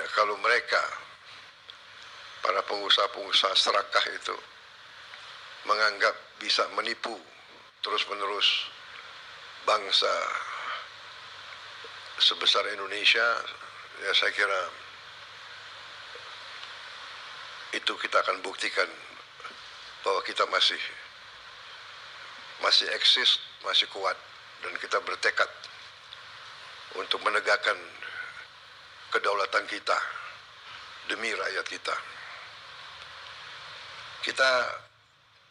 ya, kalau mereka, para pengusaha-pengusaha serakah itu, menganggap bisa menipu terus-menerus bangsa sebesar Indonesia, ya saya kira itu kita akan buktikan bahwa kita masih eksis, masih kuat, dan kita bertekad untuk menegakkan kedaulatan kita demi rakyat kita. Kita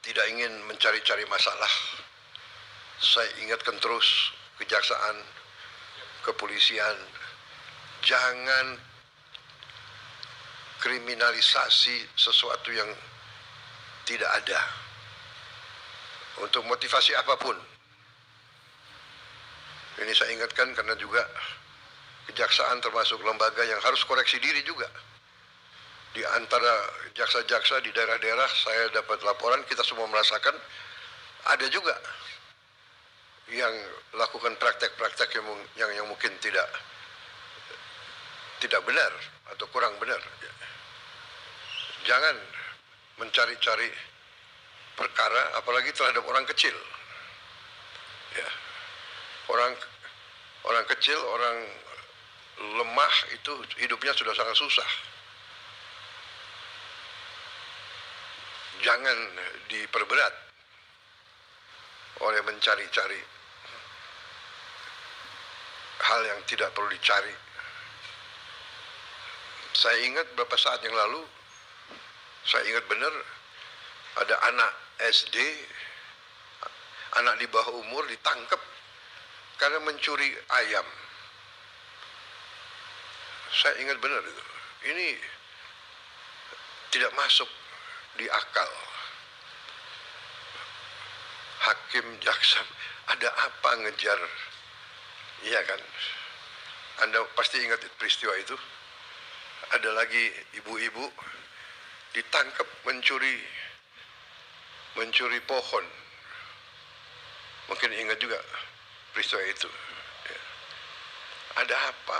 tidak ingin mencari-cari masalah. Saya ingatkan terus kejaksaan, kepolisian, jangan kriminalisasi sesuatu yang tidak ada untuk motivasi apapun. Ini saya ingatkan karena juga kejaksaan termasuk lembaga yang harus koreksi diri juga. Di antara jaksa-jaksa di daerah-daerah saya dapat laporan, kita semua merasakan ada juga yang lakukan praktek-praktek yang mungkin tidak benar atau kurang benar. Jangan mencari-cari perkara, apalagi terhadap orang kecil. Ya. Orang kecil, orang lemah itu hidupnya sudah sangat susah. Jangan diperberat oleh mencari-cari hal yang tidak perlu dicari. Saya ingat beberapa saat yang lalu, saya ingat benar ada anak SD, anak di bawah umur ditangkap karena mencuri ayam. Saya ingat benar itu. Ini tidak masuk di akal. Hakim, jaksa, ada apa ngejar? Iya kan? Anda pasti ingat peristiwa itu. Ada lagi ibu-ibu ditangkap mencuri pohon. Mungkin ingat juga peristiwa itu. Ya. Ada apa?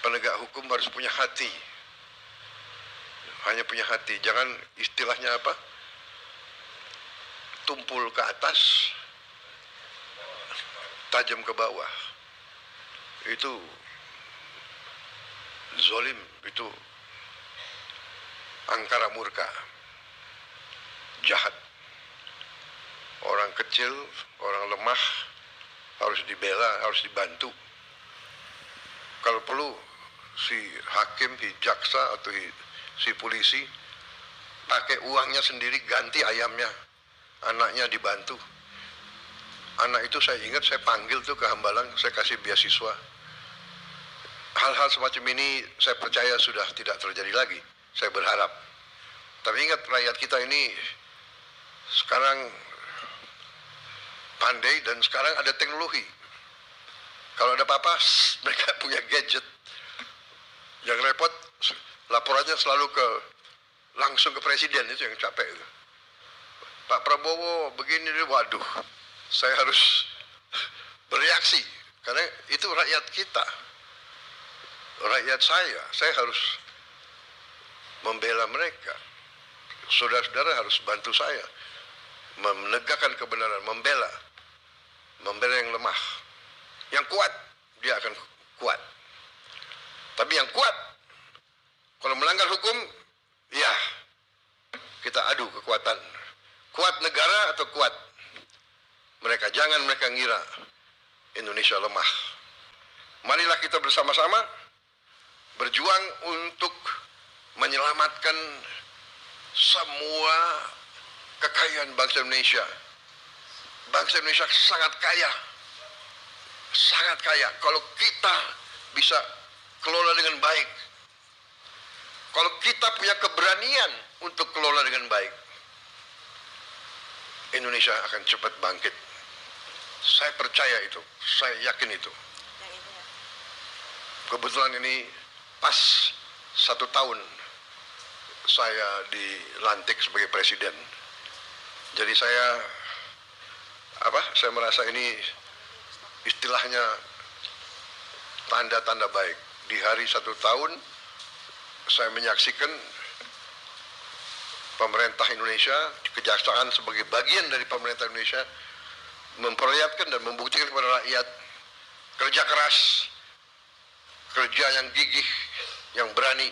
Penegak hukum harus punya hati. Hanya punya hati. Jangan istilahnya apa? Tumpul ke atas, tajam ke bawah. Itu zolim, itu angkara murka, jahat. Orang kecil, orang lemah harus dibela, harus dibantu. Kalau perlu si hakim, si jaksa atau si polisi pakai uangnya sendiri ganti ayamnya, anaknya dibantu. Anak itu saya ingat saya panggil tuh ke Hambalang, saya kasih beasiswa. Hal-hal semacam ini saya percaya sudah tidak terjadi lagi. Saya berharap. Tapi ingat, rakyat kita ini sekarang pandai dan sekarang ada teknologi. Kalau ada apa-apa, mereka punya gadget. Yang repot, laporannya selalu langsung ke presiden, itu yang capek. Pak Prabowo begini, waduh, saya harus bereaksi. Karena itu rakyat kita. Rakyat saya harus membela mereka. Saudara-saudara harus bantu saya menegakkan kebenaran, membela yang lemah. Yang kuat, dia akan kuat. Tapi yang kuat, kalau melanggar hukum, ya kita adu kekuatan. Kuat negara atau kuat mereka. Jangan mereka ngira Indonesia lemah. Marilah kita bersama-sama berjuang untuk menyelamatkan semua kekayaan bangsa Indonesia. Bangsa Indonesia sangat kaya. Sangat kaya. Kalau kita bisa kelola dengan baik. Kalau kita punya keberanian untuk kelola dengan baik, Indonesia akan cepat bangkit. Saya percaya itu. Saya yakin itu. Kebetulan ini pas 1 tahun saya dilantik sebagai presiden. Jadi saya merasa ini istilahnya tanda-tanda baik. di hari 1 tahun saya menyaksikan pemerintah Indonesia, kejaksaan sebagai bagian dari pemerintah Indonesia memperlihatkan dan membuktikan kepada rakyat kerja keras, kerja yang gigih, yang berani,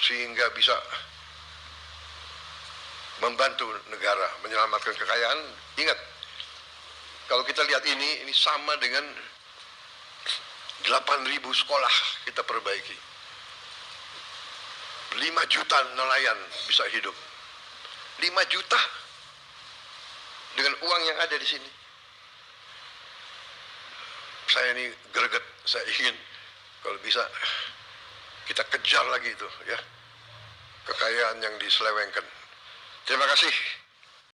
sehingga bisa membantu negara menyelamatkan kekayaan. Ingat, kalau kita lihat ini sama dengan 8.000 sekolah kita perbaiki. 5 juta nelayan bisa hidup. 5 juta dengan uang yang ada di sini. Saya ini greget, saya ingin kalau bisa kita kejar lagi itu ya, kekayaan yang diselewengkan. Terima kasih.